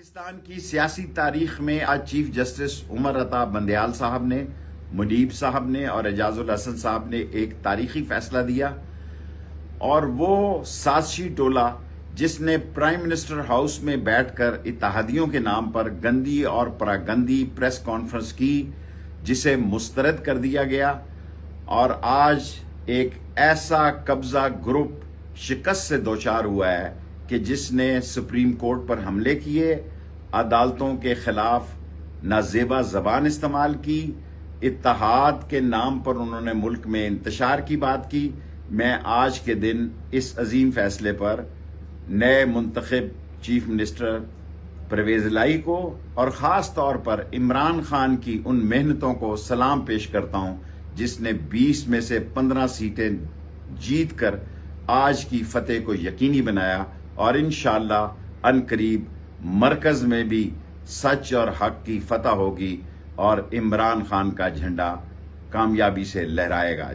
پاکستان کی سیاسی تاریخ میں آج چیف جسٹس عمر عطا بندیال صاحب نے، منیب صاحب نے اور اعجاز الحسن صاحب نے ایک تاریخی فیصلہ دیا، اور وہ سازشی ٹولہ جس نے پرائم منسٹر ہاؤس میں بیٹھ کر اتحادیوں کے نام پر گندی اور پراگندی پریس کانفرنس کی، جسے مسترد کر دیا گیا، اور آج ایک ایسا قبضہ گروپ شکست سے دوچار ہوا ہے کہ جس نے سپریم کورٹ پر حملے کیے، عدالتوں کے خلاف نازیبا زبان استعمال کی، اتحاد کے نام پر انہوں نے ملک میں انتشار کی بات کی۔ میں آج کے دن اس عظیم فیصلے پر نئے منتخب چیف منسٹر پرویز الہی کو اور خاص طور پر عمران خان کی ان محنتوں کو سلام پیش کرتا ہوں جس نے 20 میں سے 15 سیٹیں جیت کر آج کی فتح کو یقینی بنایا، اور انشاءاللہ عنقریب مرکز میں بھی سچ اور حق کی فتح ہوگی اور عمران خان کا جھنڈا کامیابی سے لہرائے گا۔